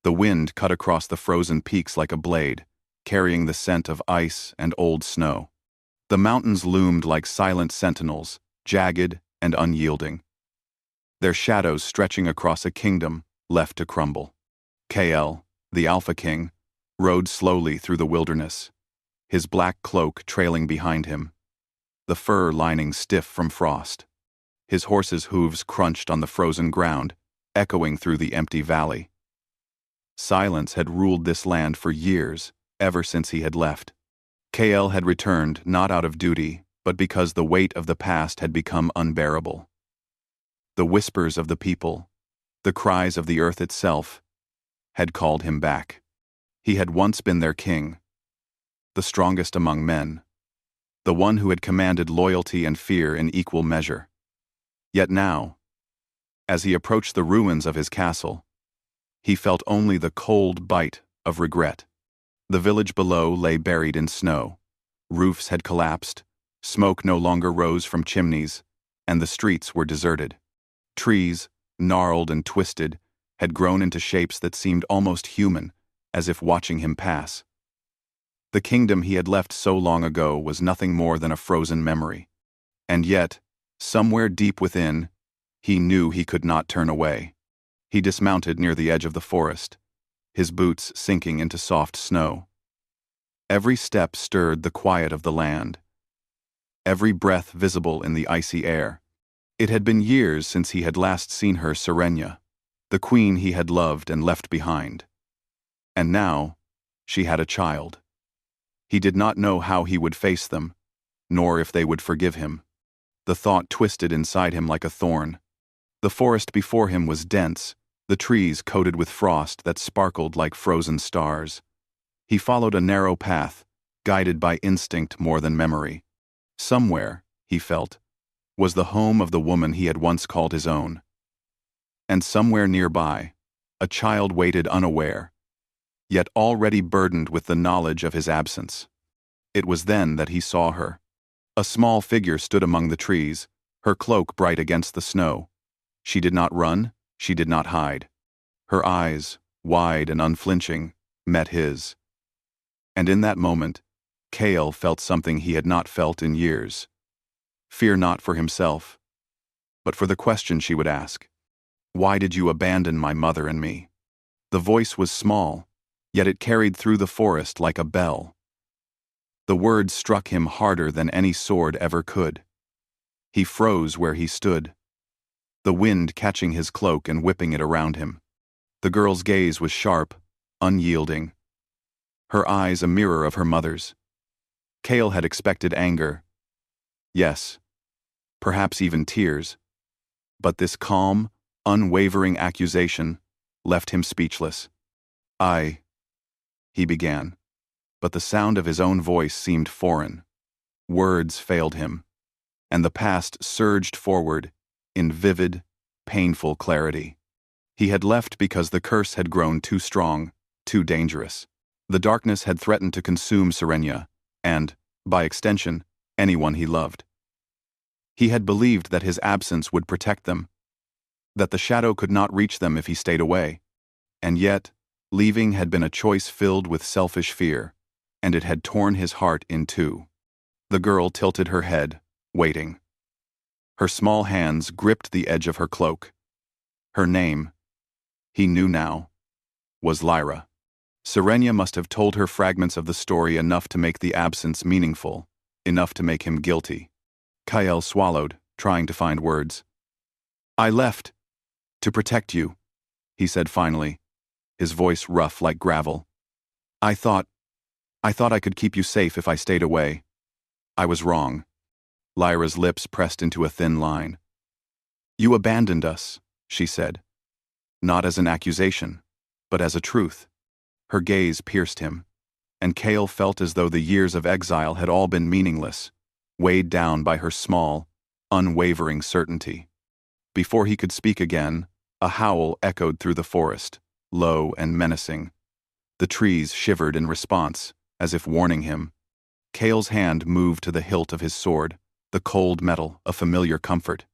The wind cut across the frozen peaks like a blade, carrying the scent of ice and old snow. The mountains loomed like silent sentinels, jagged and unyielding, their shadows stretching across a kingdom left to crumble. KL, the Alpha King, rode slowly through the wilderness, his black cloak trailing behind him, the fur lining stiff from frost. His horse's hooves crunched on the frozen ground, echoing through the empty valley. Silence had ruled this land for years, ever since he had left. KL had returned not out of duty, but because the weight of the past had become unbearable. The whispers of the people, the cries of the earth itself, had called him back. He had once been their king, the strongest among men, the one who had commanded loyalty and fear in equal measure. Yet now, as he approached the ruins of his castle, he felt only the cold bite of regret. The village below lay buried in snow. Roofs had collapsed, smoke no longer rose from chimneys, and the streets were deserted. Trees, gnarled and twisted, had grown into shapes that seemed almost human, as if watching him pass. The kingdom he had left so long ago was nothing more than a frozen memory. And yet, somewhere deep within, he knew he could not turn away. He dismounted near the edge of the forest, his boots sinking into soft snow. Every step stirred the quiet of the land, every breath visible in the icy air. It had been years since he had last seen her, Serenia, the queen he had loved and left behind. And now, she had a child. He did not know how he would face them, nor if they would forgive him. The thought twisted inside him like a thorn. The forest before him was dense, the trees coated with frost that sparkled like frozen stars. He followed a narrow path, guided by instinct more than memory. Somewhere, he felt, was the home of the woman he had once called his own. And somewhere nearby, a child waited unaware, yet already burdened with the knowledge of his absence. It was then that he saw her. A small figure stood among the trees, her cloak bright against the snow. She did not run, she did not hide. Her eyes, wide and unflinching, met his. And in that moment, Kale felt something he had not felt in years. Fear not for himself, but for the question she would ask. Why did you abandon my mother and me? The voice was small, yet it carried through the forest like a bell. The words struck him harder than any sword ever could. He froze where he stood, the wind catching his cloak and whipping it around him. The girl's gaze was sharp, unyielding, her eyes a mirror of her mother's. Kale had expected anger. Yes, perhaps even tears. But this calm, unwavering accusation left him speechless. He began, but the sound of his own voice seemed foreign. Words failed him, and the past surged forward in vivid, painful clarity. He had left because the curse had grown too strong, too dangerous. The darkness had threatened to consume Serenia, and, by extension, anyone he loved. He had believed that his absence would protect them, that the shadow could not reach them if he stayed away. And yet, leaving had been a choice filled with selfish fear, and it had torn his heart in two. The girl tilted her head, waiting. Her small hands gripped the edge of her cloak. Her name, he knew now, was Lyra. Serenia must have told her fragments of the story enough to make the absence meaningful, enough to make him guilty. Kael swallowed, trying to find words. I left. To protect you, he said finally, his voice rough like gravel. I thought I could keep you safe if I stayed away. I was wrong. Lyra's lips pressed into a thin line. You abandoned us, she said. Not as an accusation, but as a truth. Her gaze pierced him, and Kale felt as though the years of exile had all been meaningless, weighed down by her small, unwavering certainty. Before he could speak again, a howl echoed through the forest, low and menacing. The trees shivered in response, as if warning him. Kale's hand moved to the hilt of his sword, the cold metal, a familiar comfort.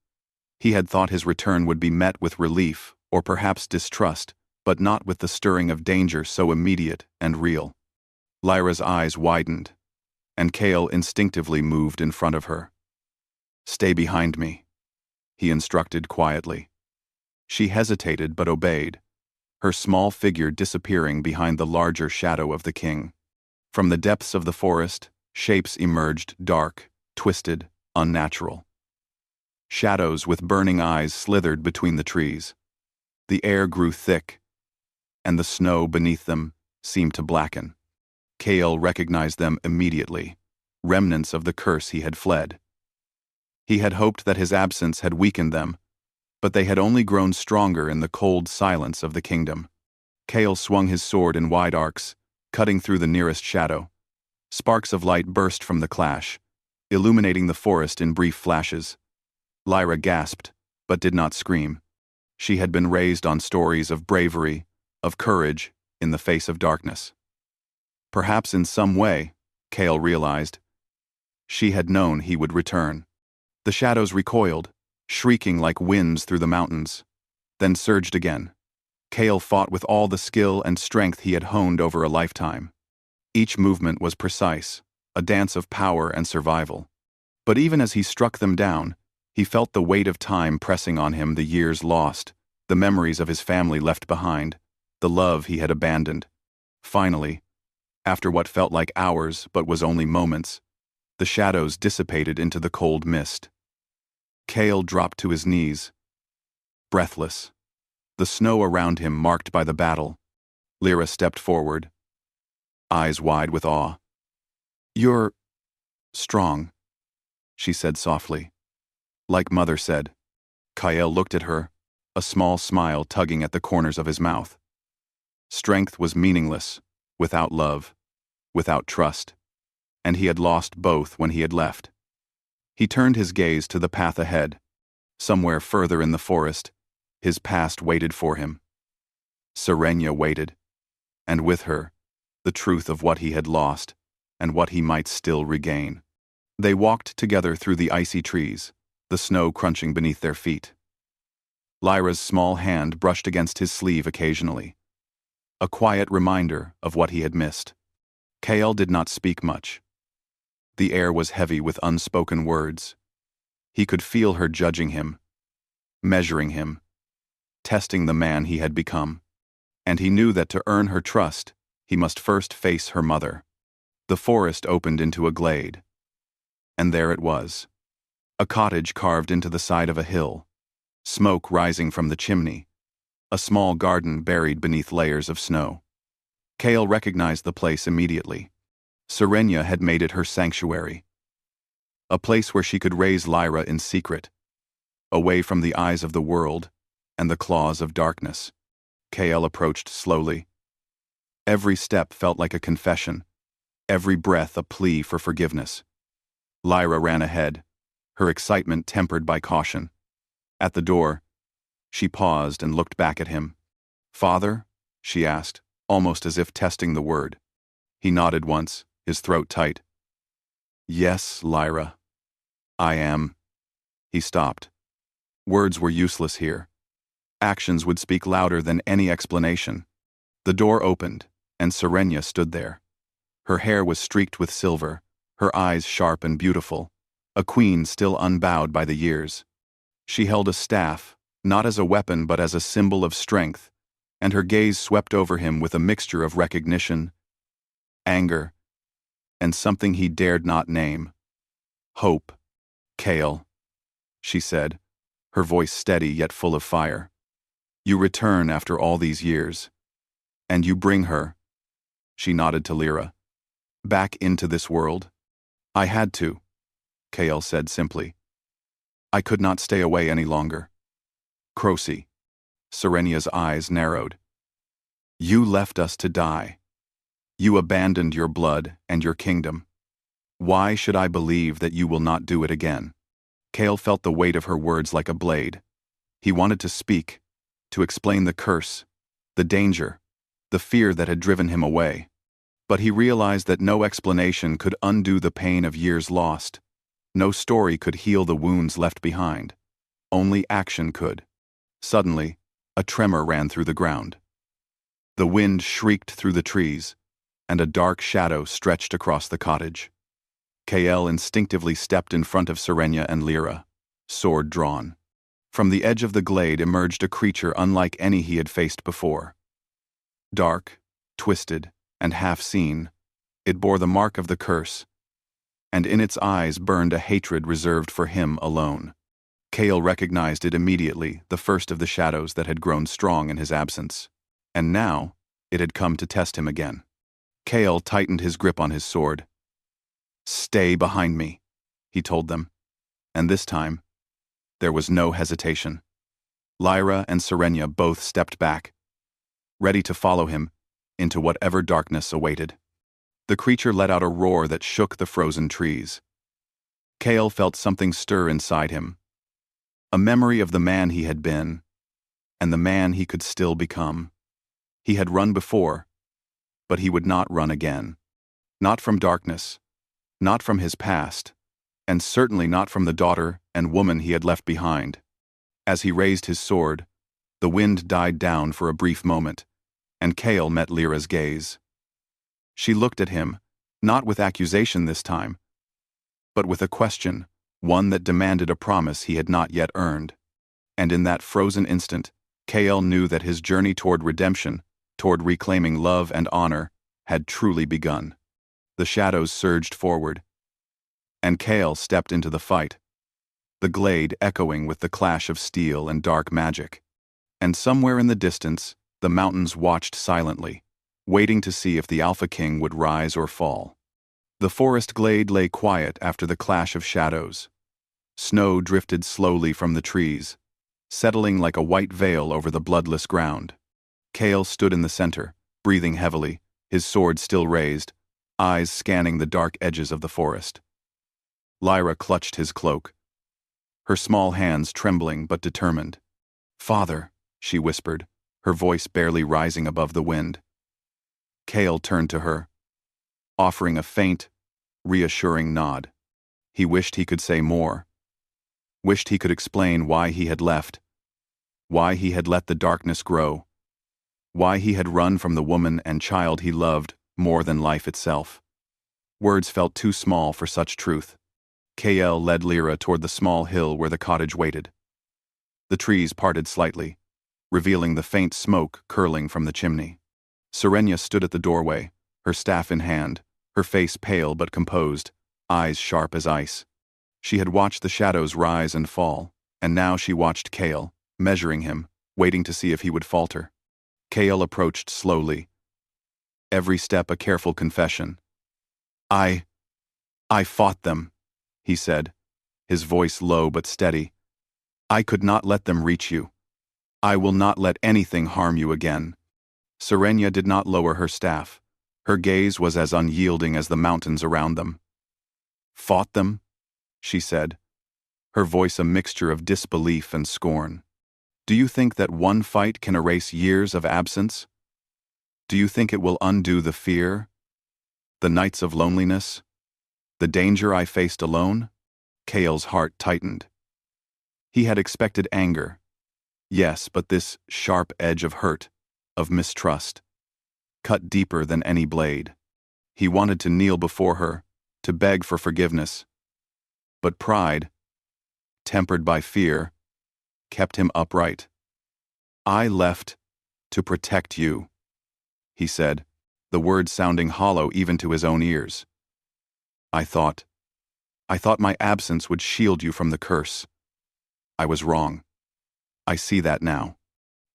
He had thought his return would be met with relief, or perhaps distrust, but not with the stirring of danger so immediate and real. Lyra's eyes widened, and Kale instinctively moved in front of her. "Stay behind me," he instructed quietly. She hesitated but obeyed, her small figure disappearing behind the larger shadow of the king. From the depths of the forest, shapes emerged, dark, twisted, unnatural. Shadows with burning eyes slithered between the trees. The air grew thick, and the snow beneath them seemed to blacken. Kale recognized them immediately, remnants of the curse he had fled. He had hoped that his absence had weakened them, but they had only grown stronger in the cold silence of the kingdom. Kale swung his sword in wide arcs, cutting through the nearest shadow. Sparks of light burst from the clash, illuminating the forest in brief flashes. Lyra gasped, but did not scream. She had been raised on stories of bravery, of courage, in the face of darkness. Perhaps in some way, Kale realized, she had known he would return. The shadows recoiled, shrieking like winds through the mountains, then surged again. Kale fought with all the skill and strength he had honed over a lifetime. Each movement was precise, a dance of power and survival. But even as he struck them down, he felt the weight of time pressing on him, the years lost, the memories of his family left behind, the love he had abandoned. Finally, after what felt like hours but was only moments, the shadows dissipated into the cold mist. Kale dropped to his knees, breathless, the snow around him marked by the battle. Lyra stepped forward, eyes wide with awe. "You're strong," she said softly. "Like Mother said." Kale looked at her, a small smile tugging at the corners of his mouth. Strength was meaningless, without love, without trust, and he had lost both when he had left. He turned his gaze to the path ahead. Somewhere further in the forest, his past waited for him. Serenia waited, and with her, the truth of what he had lost and what he might still regain. They walked together through the icy trees, the snow crunching beneath their feet. Lyra's small hand brushed against his sleeve occasionally, a quiet reminder of what he had missed. Kale did not speak much. The air was heavy with unspoken words. He could feel her judging him, measuring him, testing the man he had become. And he knew that to earn her trust, he must first face her mother. The forest opened into a glade. And there it was. A cottage carved into the side of a hill, smoke rising from the chimney, a small garden buried beneath layers of snow. Kale recognized the place immediately. Serenia had made it her sanctuary. A place where she could raise Lyra in secret, away from the eyes of the world and the claws of darkness. Kale approached slowly. Every step felt like a confession, every breath a plea for forgiveness. Lyra ran ahead, her excitement tempered by caution. At the door, she paused and looked back at him. "Father?" she asked, almost as if testing the word. He nodded once, his throat tight. "Yes, Lyra. I am." He stopped. Words were useless here. Actions would speak louder than any explanation. The door opened, and Serenia stood there. Her hair was streaked with silver, her eyes sharp and beautiful, a queen still unbowed by the years. She held a staff, not as a weapon but as a symbol of strength, and her gaze swept over him with a mixture of recognition, anger, and something he dared not name. "Hope, Kale," she said, her voice steady yet full of fire. "You return after all these years, and you bring her," she nodded to Lyra, "back into this world." "I had to," Kale said simply. "I could not stay away any longer." "Crocy." Serenia's eyes narrowed. "You left us to die. You abandoned your blood and your kingdom. Why should I believe that you will not do it again?" Kale felt the weight of her words like a blade. He wanted to speak, to explain the curse, the danger, the fear that had driven him away. But he realized that no explanation could undo the pain of years lost. No story could heal the wounds left behind. Only action could. Suddenly, a tremor ran through the ground. The wind shrieked through the trees, and a dark shadow stretched across the cottage. Kael instinctively stepped in front of Serenia and Lyra, sword drawn. From the edge of the glade emerged a creature unlike any he had faced before. Dark, twisted, and half-seen, it bore the mark of the curse, and in its eyes burned a hatred reserved for him alone. Kael recognized it immediately, the first of the shadows that had grown strong in his absence. And now, it had come to test him again. Kael tightened his grip on his sword. "Stay behind me," he told them. And this time, there was no hesitation. Lyra and Serenia both stepped back, ready to follow him into whatever darkness awaited. The creature let out a roar that shook the frozen trees. Kael felt something stir inside him, a memory of the man he had been, and the man he could still become. He had run before, but he would not run again. Not from darkness, not from his past, and certainly not from the daughter and woman he had left behind. As he raised his sword, the wind died down for a brief moment, and Kael met Lyra's gaze. She looked at him, not with accusation this time, but with a question, one that demanded a promise he had not yet earned. And in that frozen instant, Kael knew that his journey toward redemption, toward reclaiming love and honor, had truly begun. The shadows surged forward, and Kael stepped into the fight, the glade echoing with the clash of steel and dark magic. And somewhere in the distance, the mountains watched silently, waiting to see if the Alpha King would rise or fall. The forest glade lay quiet after the clash of shadows. Snow drifted slowly from the trees, settling like a white veil over the bloodless ground. Kael stood in the center, breathing heavily, his sword still raised, eyes scanning the dark edges of the forest. Lyra clutched his cloak, her small hands trembling but determined. "Father," she whispered, her voice barely rising above the wind. Kael turned to her, offering a faint, reassuring nod. He wished he could say more, wished he could explain why he had left, why he had let the darkness grow, why he had run from the woman and child he loved more than life itself. Words felt too small for such truth. Kael led Lyra toward the small hill where the cottage waited. The trees parted slightly, revealing the faint smoke curling from the chimney. Serenia stood at the doorway, her staff in hand, her face pale but composed, eyes sharp as ice. She had watched the shadows rise and fall, and now she watched Kael, measuring him, waiting to see if he would falter. Kael approached slowly, every step a careful confession. I fought them," he said, his voice low but steady. "I could not let them reach you. I will not let anything harm you again." Serenia did not lower her staff. Her gaze was as unyielding as the mountains around them. "Fought them?" she said, her voice a mixture of disbelief and scorn. "Do you think that one fight can erase years of absence? Do you think it will undo the fear, the nights of loneliness, the danger I faced alone?" Kael's heart tightened. He had expected anger. Yes, but this sharp edge of hurt, of mistrust, cut deeper than any blade. He wanted to kneel before her, to beg for forgiveness. But pride, tempered by fear, kept him upright. "I left to protect you," he said, the words sounding hollow even to his own ears. I thought my absence would shield you from the curse. I was wrong. I see that now."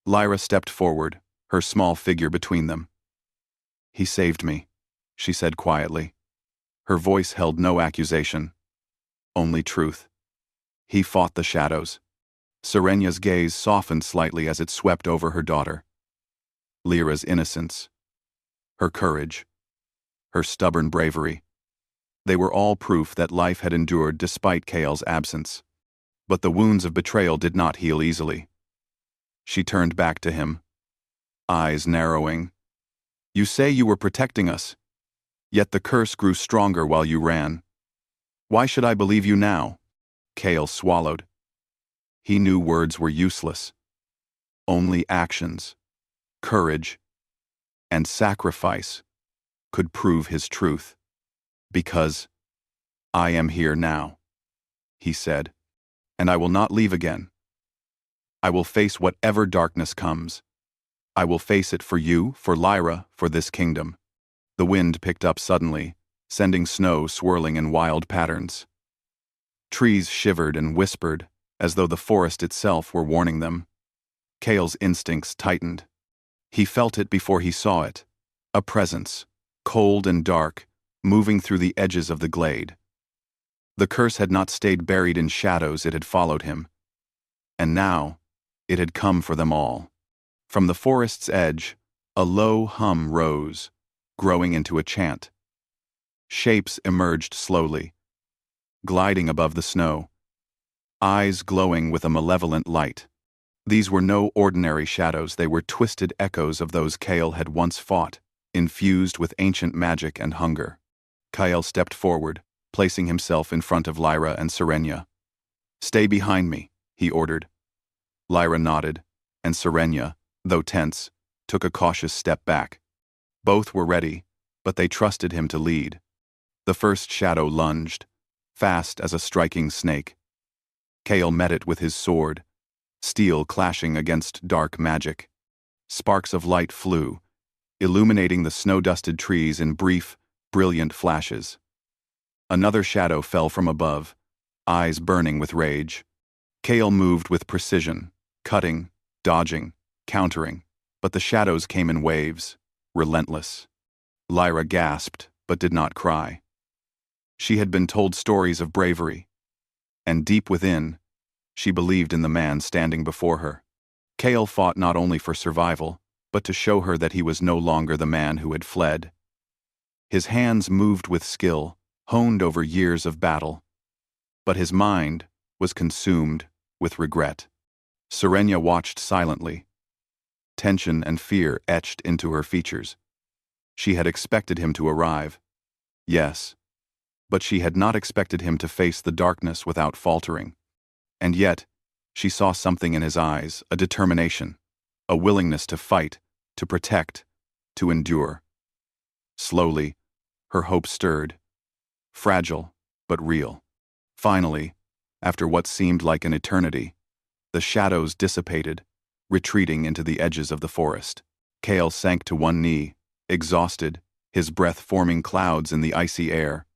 Lyra stepped forward, her small figure between them. "He saved me," she said quietly. Her voice held no accusation, only truth. "He fought the shadows." Serenia's gaze softened slightly as it swept over her daughter. Lyra's innocence, her courage, her stubborn bravery. They were all proof that life had endured despite Kael's absence. But the wounds of betrayal did not heal easily. She turned back to him, eyes narrowing. "You say you were protecting us, yet the curse grew stronger while you ran. Why should I believe you now?" Kael swallowed. He knew words were useless. Only actions, courage, and sacrifice could prove his truth. Because I am here now, he said, and I will not leave again. I will face whatever darkness comes. I will face it for you, for Lyra, for this kingdom. The wind picked up suddenly, sending snow swirling in wild patterns. Trees shivered and whispered, as though the forest itself were warning them. Cale's instincts tightened. He felt it before he saw it, a presence, cold and dark, moving through the edges of the glade. The curse had not stayed buried in shadows, it had followed him. And now, it had come for them all. From the forest's edge, a low hum rose, growing into a chant. Shapes emerged slowly, gliding above the snow, eyes glowing with a malevolent light. These were no ordinary shadows, they were twisted echoes of those Cale had once fought, infused with ancient magic and hunger. Cale stepped forward, placing himself in front of Lyra and Serenia. "Stay behind me," he ordered. Lyra nodded, and Serenia, though tense, took a cautious step back. Both were ready, but they trusted him to lead. The first shadow lunged, fast as a striking snake. Cale met it with his sword, steel clashing against dark magic. Sparks of light flew, illuminating the snow-dusted trees in brief, brilliant flashes. Another shadow fell from above, eyes burning with rage. Cale moved with precision, cutting, dodging, countering, but the shadows came in waves, relentless. Lyra gasped, but did not cry. She had been told stories of bravery, and deep within, she believed in the man standing before her. Cale fought not only for survival, but to show her that he was no longer the man who had fled. His hands moved with skill, honed over years of battle, but his mind was consumed with regret. Serenia watched silently. Tension and fear etched into her features. She had expected him to arrive. Yes, but she had not expected him to face the darkness without faltering. And yet, she saw something in his eyes, a determination, a willingness to fight, to protect, to endure. Slowly, her hope stirred. Fragile, but real. Finally, after what seemed like an eternity, the shadows dissipated, retreating into the edges of the forest. Cale sank to one knee, exhausted, his breath forming clouds in the icy air.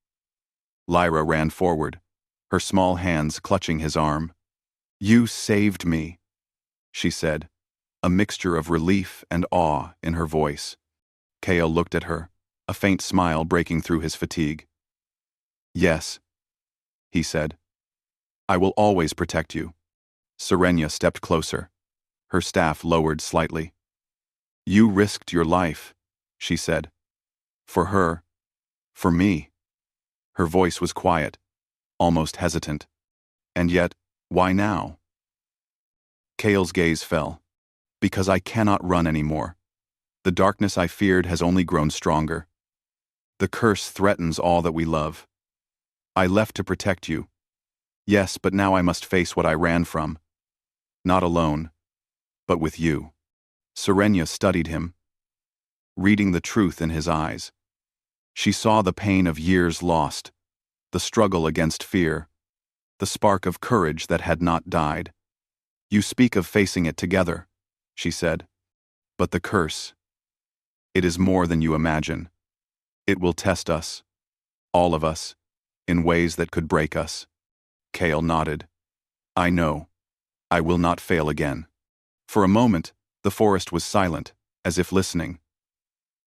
Lyra ran forward, her small hands clutching his arm. "You saved me," she said, a mixture of relief and awe in her voice. Cale looked at her, a faint smile breaking through his fatigue. "Yes," he said. "I will always protect you." Serenia stepped closer, her staff lowered slightly. "You risked your life," she said. "For her, for me." Her voice was quiet, almost hesitant. And yet, why now? Cale's gaze fell. "Because I cannot run anymore. The darkness I feared has only grown stronger. The curse threatens all that we love. I left to protect you. Yes, but now I must face what I ran from. Not alone, but with you." Serenia studied him, reading the truth in his eyes. She saw the pain of years lost, the struggle against fear, the spark of courage that had not died. "You speak of facing it together," she said. "But the curse, it is more than you imagine. It will test us, all of us, in ways that could break us." Cale nodded. "I know. I will not fail again." For a moment, the forest was silent, as if listening.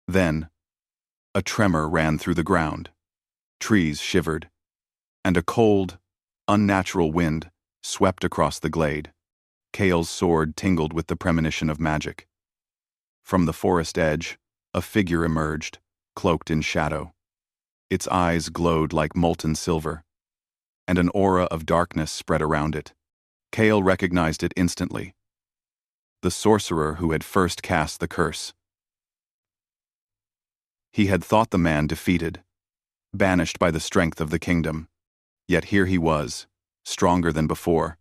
Then, a tremor ran through the ground. Trees shivered, and a cold, unnatural wind swept across the glade. Cale's sword tingled with the premonition of magic. From the forest edge, a figure emerged, cloaked in shadow. Its eyes glowed like molten silver, and an aura of darkness spread around it. Cale recognized it instantly. The sorcerer who had first cast the curse. He had thought the man defeated, banished by the strength of the kingdom. Yet here he was, stronger than before.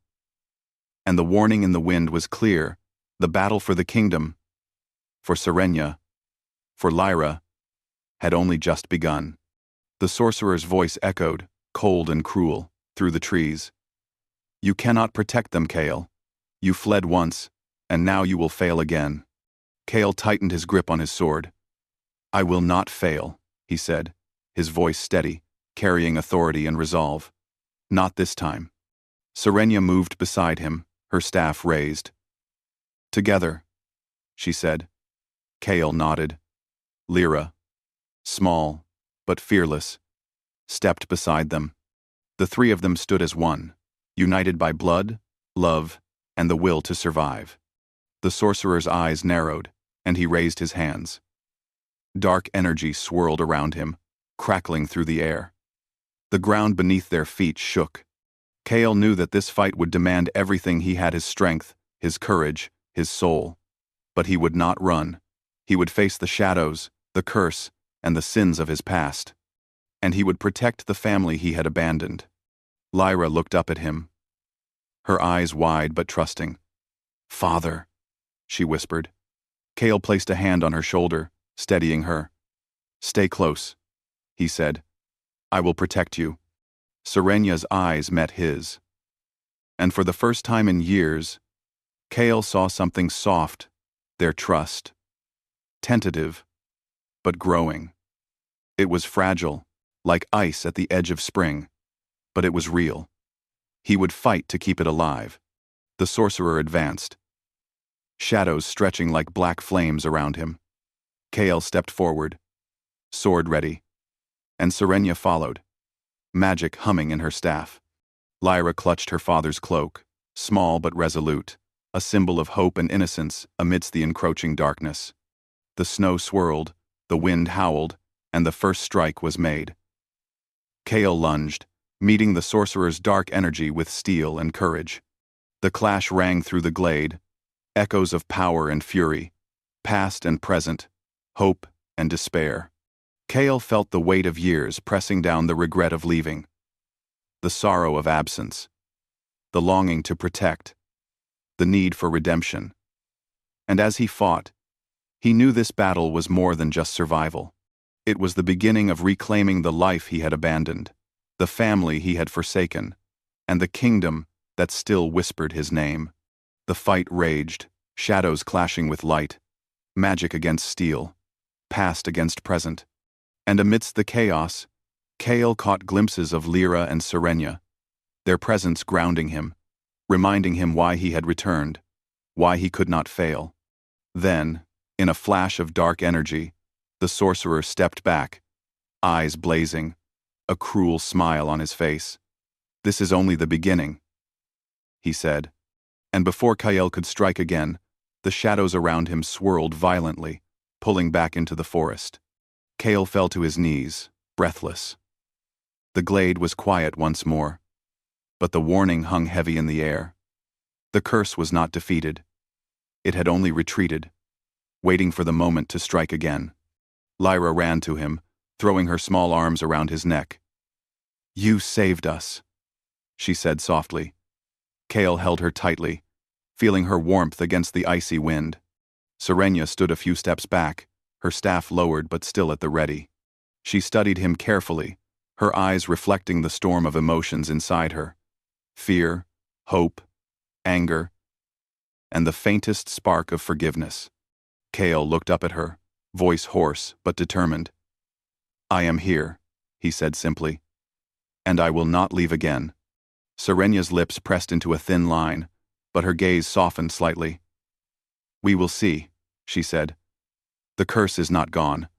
And the warning in the wind was clear: the battle for the kingdom, for Serenia, for Lyra had only just begun. The sorcerer's voice echoed, cold and cruel, through the trees. You cannot protect them, Kale. You fled once, and now you will fail again. Kale tightened his grip on his sword. I will not fail, he said, his voice steady, carrying authority and resolve. Not this time. Serenia moved beside him, her staff raised. Together, she said. Kale nodded. Lyra, small, but fearless, stepped beside them. The three of them stood as one, united by blood, love, and the will to survive. The sorcerer's eyes narrowed, and he raised his hands. Dark energy swirled around him, crackling through the air. The ground beneath their feet shook. Kale knew that this fight would demand everything he had: his strength, his courage, his soul. But he would not run. He would face the shadows, the curse, and the sins of his past. And he would protect the family he had abandoned. Lyra looked up at him, her eyes wide but trusting. Father, she whispered. Kale placed a hand on her shoulder, steadying her. Stay close, he said. I will protect you. Serenia's eyes met his. And for the first time in years, Kale saw something soft, their trust. Tentative, but growing. It was fragile, like ice at the edge of spring, but it was real. He would fight to keep it alive. The sorcerer advanced, shadows stretching like black flames around him. Kale stepped forward, sword ready, and Serenia followed, magic humming in her staff. Lyra clutched her father's cloak, small but resolute, a symbol of hope and innocence amidst the encroaching darkness. The snow swirled, the wind howled, and the first strike was made. Kale lunged, meeting the sorcerer's dark energy with steel and courage. The clash rang through the glade, echoes of power and fury, past and present, hope and despair. Kale felt the weight of years pressing down, the regret of leaving, the sorrow of absence, the longing to protect, the need for redemption. And as he fought, he knew this battle was more than just survival. It was the beginning of reclaiming the life he had abandoned, the family he had forsaken, and the kingdom that still whispered his name. The fight raged, shadows clashing with light, magic against steel, past against present. And amidst the chaos, Kale caught glimpses of Lyra and Serenia, their presence grounding him, reminding him why he had returned, why he could not fail. Then, in a flash of dark energy, the sorcerer stepped back, eyes blazing, a cruel smile on his face. This is only the beginning, he said. And before Kale could strike again, the shadows around him swirled violently, pulling back into the forest. Kale fell to his knees, breathless. The glade was quiet once more, but the warning hung heavy in the air. The curse was not defeated. It had only retreated, waiting for the moment to strike again. Lyra ran to him, throwing her small arms around his neck. You saved us, she said softly. Kale held her tightly, feeling her warmth against the icy wind. Serenia stood a few steps back, her staff lowered but still at the ready. She studied him carefully, her eyes reflecting the storm of emotions inside her. Fear, hope, anger, and the faintest spark of forgiveness. Kale looked up at her, voice hoarse but determined. I am here, he said simply. And I will not leave again. Serenia's lips pressed into a thin line, but her gaze softened slightly. We will see, she said. The curse is not gone.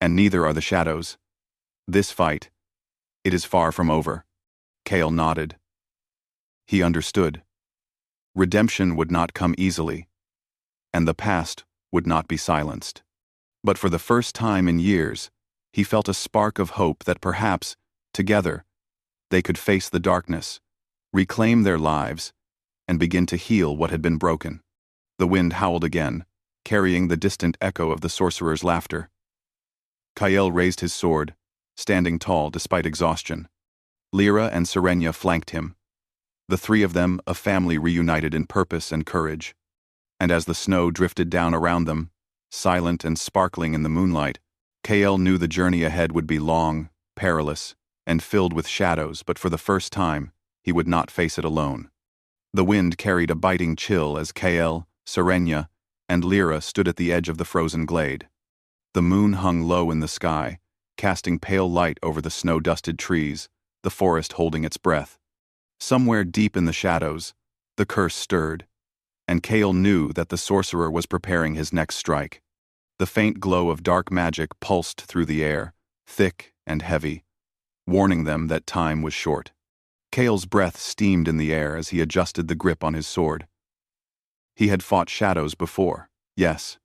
And neither are the shadows. This fight, it is far from over. Kale nodded. He understood. Redemption would not come easily, and the past would not be silenced. But for the first time in years, he felt a spark of hope that perhaps, together, they could face the darkness, reclaim their lives, and begin to heal what had been broken. The wind howled again, carrying the distant echo of the sorcerer's laughter. Kale raised his sword, standing tall despite exhaustion. Lyra and Serenia flanked him, the three of them a family reunited in purpose and courage. And as the snow drifted down around them, silent and sparkling in the moonlight. Kael knew the journey ahead would be long, perilous, and filled with shadows, but for the first time, he would not face it alone. The wind carried a biting chill as Kael, Serenia, and Lyra stood at the edge of the frozen glade. The moon hung low in the sky, casting pale light over the snow-dusted trees, the forest holding its breath. Somewhere deep in the shadows, the curse stirred, and Kael knew that the sorcerer was preparing his next strike. The faint glow of dark magic pulsed through the air, thick and heavy, warning them that time was short. Kael's breath steamed in the air as he adjusted the grip on his sword. He had fought shadows before, yes,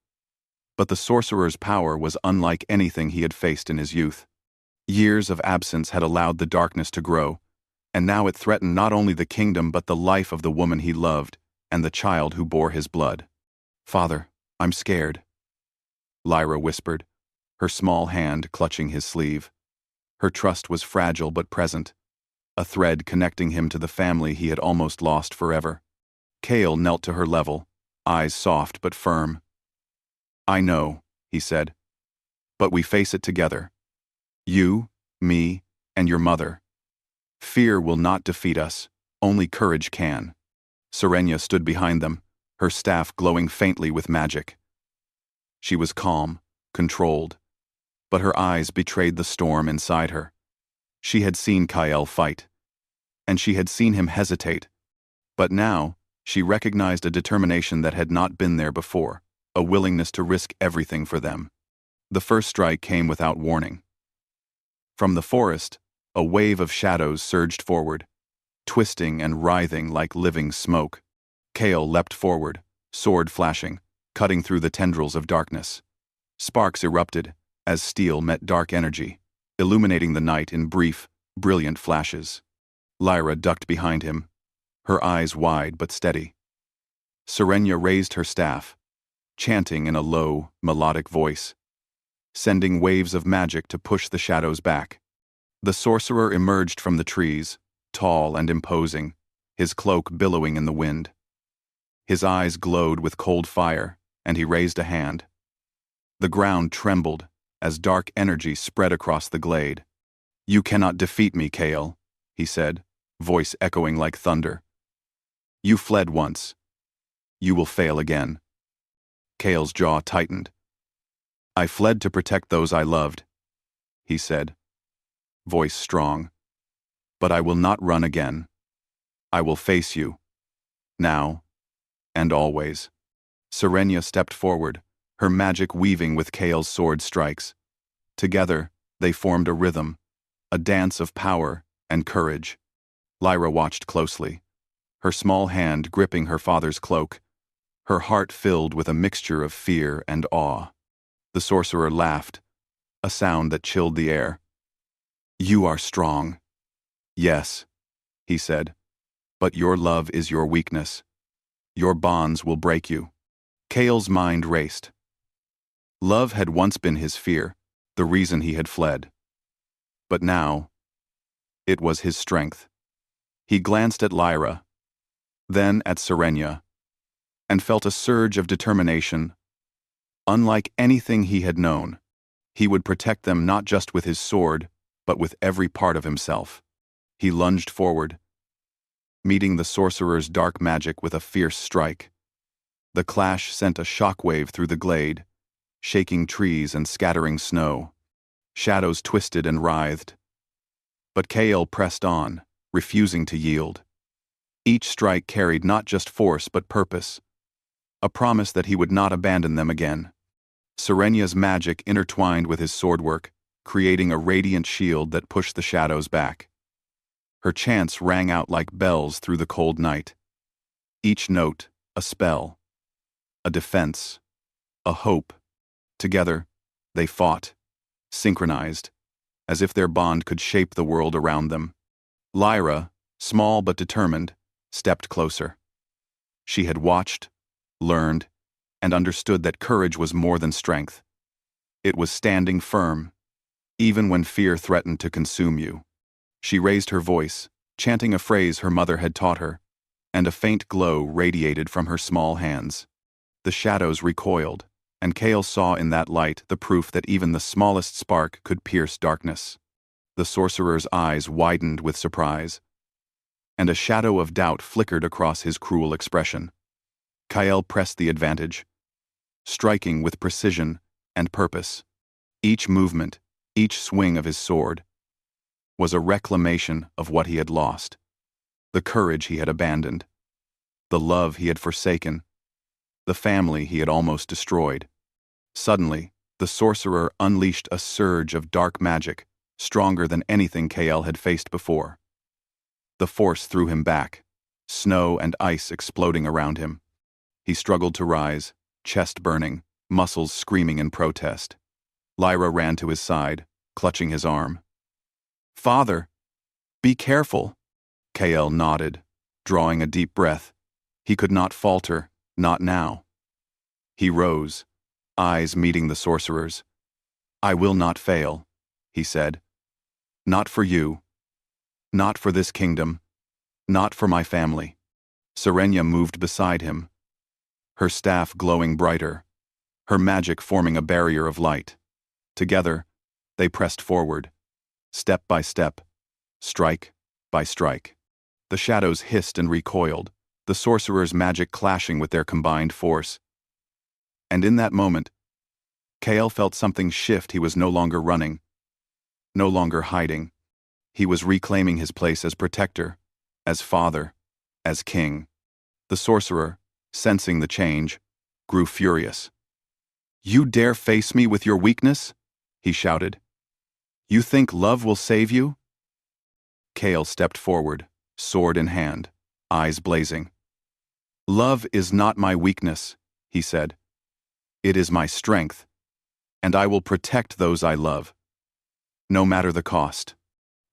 but the sorcerer's power was unlike anything he had faced in his youth. Years of absence had allowed the darkness to grow, and now it threatened not only the kingdom but the life of the woman he loved and the child who bore his blood. "Father, I'm scared," Lyra whispered, her small hand clutching his sleeve. Her trust was fragile but present, a thread connecting him to the family he had almost lost forever. Kael knelt to her level, eyes soft but firm. "I know," he said, "but we face it together. You, me, and your mother. Fear will not defeat us, only courage can." Serenia stood behind them, her staff glowing faintly with magic. She was calm, controlled, but her eyes betrayed the storm inside her. She had seen Kael fight, and she had seen him hesitate, but now she recognized a determination that had not been there before, a willingness to risk everything for them. The first strike came without warning. From the forest, a wave of shadows surged forward, twisting and writhing like living smoke. Kael leapt forward, sword flashing, cutting through the tendrils of darkness. Sparks erupted as steel met dark energy, illuminating the night in brief, brilliant flashes. Lyra ducked behind him, her eyes wide but steady. Serenia raised her staff, chanting in a low, melodic voice, sending waves of magic to push the shadows back. The sorcerer emerged from the trees, tall and imposing, his cloak billowing in the wind. His eyes glowed with cold fire, and he raised a hand. The ground trembled as dark energy spread across the glade. "You cannot defeat me, Kael," he said, voice echoing like thunder. "You fled once. You will fail again." Kael's jaw tightened. "I fled to protect those I loved," he said, voice strong. "But I will not run again. I will face you, now and always." Serenia stepped forward, her magic weaving with Kael's sword strikes. Together, they formed a rhythm, a dance of power and courage. Lyra watched closely, her small hand gripping her father's cloak, her heart filled with a mixture of fear and awe. The sorcerer laughed, a sound that chilled the air. "You are strong." "Yes," he said, "but your love is your weakness. Your bonds will break you." Kael's mind raced. Love had once been his fear, the reason he had fled. But now, it was his strength. He glanced at Lyra, then at Serenia, and felt a surge of determination. Unlike anything he had known, he would protect them not just with his sword, but with every part of himself. He lunged forward, meeting the sorcerer's dark magic with a fierce strike. The clash sent a shockwave through the glade, shaking trees and scattering snow. Shadows twisted and writhed. But Kael pressed on, refusing to yield. Each strike carried not just force but purpose, a promise that he would not abandon them again. Serenia's magic intertwined with his swordwork, creating a radiant shield that pushed the shadows back. Her chants rang out like bells through the cold night. Each note, a spell, a defense, a hope. Together, they fought, synchronized, as if their bond could shape the world around them. Lyra, small but determined, stepped closer. She had watched, learned, and understood that courage was more than strength. It was standing firm, even when fear threatened to consume you. She raised her voice, chanting a phrase her mother had taught her, and a faint glow radiated from her small hands. The shadows recoiled, and Kael saw in that light the proof that even the smallest spark could pierce darkness. The sorcerer's eyes widened with surprise, and a shadow of doubt flickered across his cruel expression. Kael pressed the advantage, striking with precision and purpose. Each movement, each swing of his sword, was a reclamation of what he had lost, the courage he had abandoned, the love he had forsaken, the family he had almost destroyed. Suddenly, the sorcerer unleashed a surge of dark magic, stronger than anything Kael had faced before. The force threw him back, snow and ice exploding around him. He struggled to rise, chest burning, muscles screaming in protest. Lyra ran to his side, clutching his arm. "Father, be careful." Kael nodded, drawing a deep breath. He could not falter, not now. He rose, eyes meeting the sorcerer's. "I will not fail," he said. "Not for you. Not for this kingdom. Not for my family." Serenia moved beside him, her staff glowing brighter, her magic forming a barrier of light. Together, they pressed forward, step by step, strike by strike. The shadows hissed and recoiled, the sorcerer's magic clashing with their combined force. And in that moment, Kael felt something shift. He was no longer running, no longer hiding. He was reclaiming his place as protector, as father, as king. The sorcerer, sensing the change, grew furious. "You dare face me with your weakness?" he shouted. "You think love will save you?" Kael stepped forward, sword in hand, eyes blazing. "Love is not my weakness," he said. "It is my strength, and I will protect those I love, no matter the cost."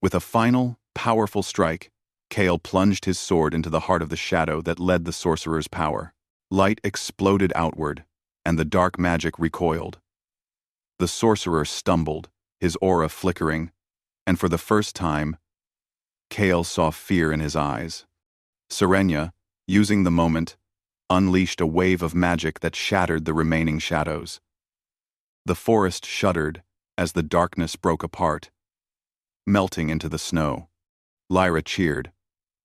With a final, powerful strike, Kael plunged his sword into the heart of the shadow that led the sorcerer's power. Light exploded outward, and the dark magic recoiled. The sorcerer stumbled, his aura flickering, and for the first time, Kael saw fear in his eyes. Serenia, using the moment, unleashed a wave of magic that shattered the remaining shadows. The forest shuddered as the darkness broke apart, melting into the snow. Lyra cheered,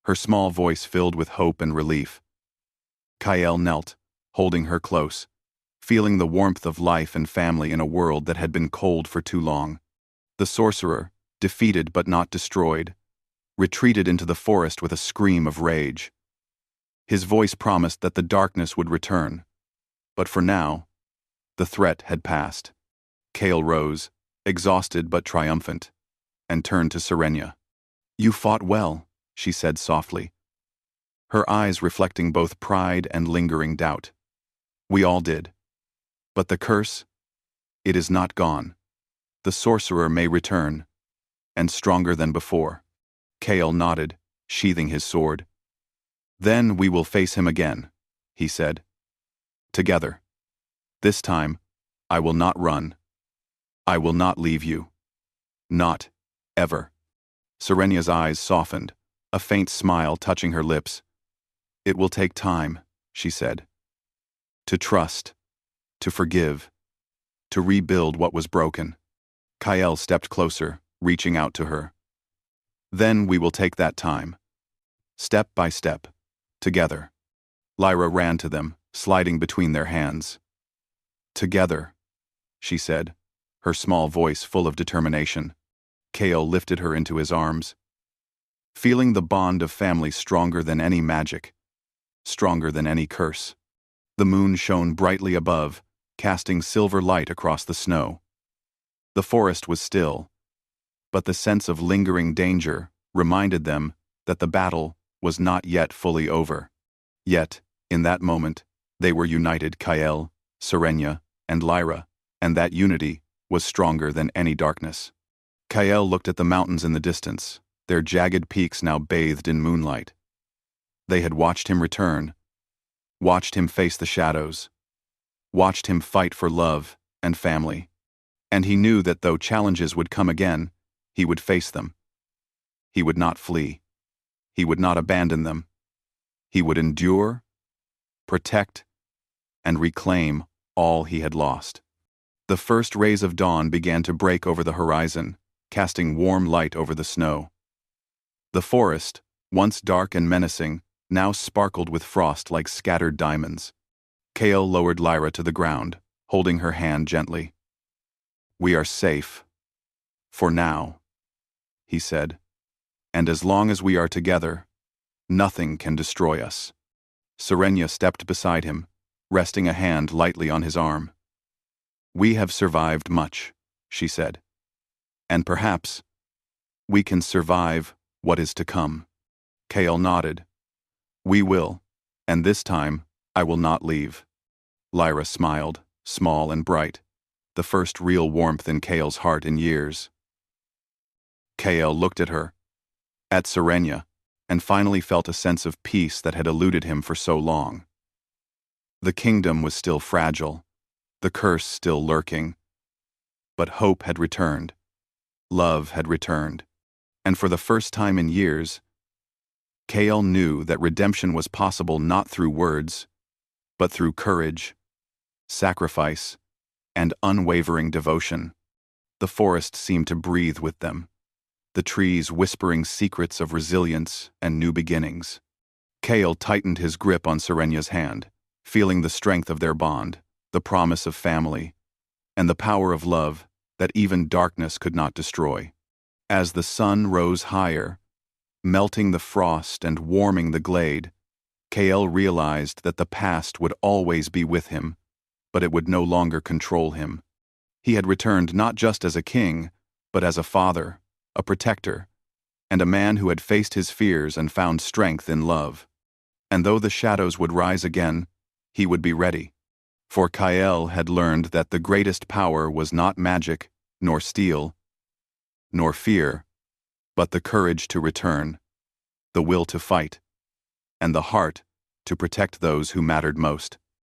her small voice filled with hope and relief. Kael knelt, holding her close, feeling the warmth of life and family in a world that had been cold for too long. The sorcerer, defeated but not destroyed, retreated into the forest with a scream of rage. His voice promised that the darkness would return, but for now, the threat had passed. Kael rose, exhausted but triumphant, and turned to Serenia. "You fought well," she said softly, her eyes reflecting both pride and lingering doubt. "We all did. But the curse? It is not gone. The sorcerer may return, and stronger than before." Kael nodded, sheathing his sword. "Then we will face him again," he said. "Together. This time, I will not run. I will not leave you. Not ever." Serenia's eyes softened, a faint smile touching her lips. "It will take time," she said. "To trust, to forgive, to rebuild what was broken." Kael stepped closer, reaching out to her. "Then we will take that time. Step by step, together." Lyra ran to them, sliding between their hands. "Together," she said, her small voice full of determination. Kael lifted her into his arms, feeling the bond of family stronger than any magic, stronger than any curse. The moon shone brightly above, casting silver light across the snow. The forest was still, but the sense of lingering danger reminded them that the battle was not yet fully over. Yet, in that moment, they were united, Kael, Serenia, and Lyra, and that unity was stronger than any darkness. Kael looked at the mountains in the distance, their jagged peaks now bathed in moonlight. They had watched him return, watched him face the shadows, watched him fight for love and family. And he knew that though challenges would come again, he would face them. He would not flee. He would not abandon them. He would endure, protect, and reclaim all he had lost. The first rays of dawn began to break over the horizon, casting warm light over the snow. The forest, once dark and menacing, now sparkled with frost like scattered diamonds. Kale lowered Lyra to the ground, holding her hand gently. "We are safe. For now," he said. "And as long as we are together, nothing can destroy us." Serenia stepped beside him, resting a hand lightly on his arm. "We have survived much," she said. "And perhaps we can survive what is to come." Kale nodded. "We will, and this time I will not leave." Lyra smiled, small and bright, the first real warmth in Kale's heart in years. Kale looked at her, at Serenia, and finally felt a sense of peace that had eluded him for so long. The kingdom was still fragile, the curse still lurking, but hope had returned, love had returned, and for the first time in years, Kale knew that redemption was possible not through words, but through courage, sacrifice, and unwavering devotion. The forest seemed to breathe with them, the trees whispering secrets of resilience and new beginnings. Kale tightened his grip on Serenia's hand, feeling the strength of their bond, the promise of family, and the power of love that even darkness could not destroy. As the sun rose higher, melting the frost and warming the glade, Kale realized that the past would always be with him, but it would no longer control him. He had returned not just as a king, but as a father, a protector, and a man who had faced his fears and found strength in love. And though the shadows would rise again, he would be ready. For Kale had learned that the greatest power was not magic, nor steel, nor fear, but the courage to return, the will to fight, and the heart to protect those who mattered most.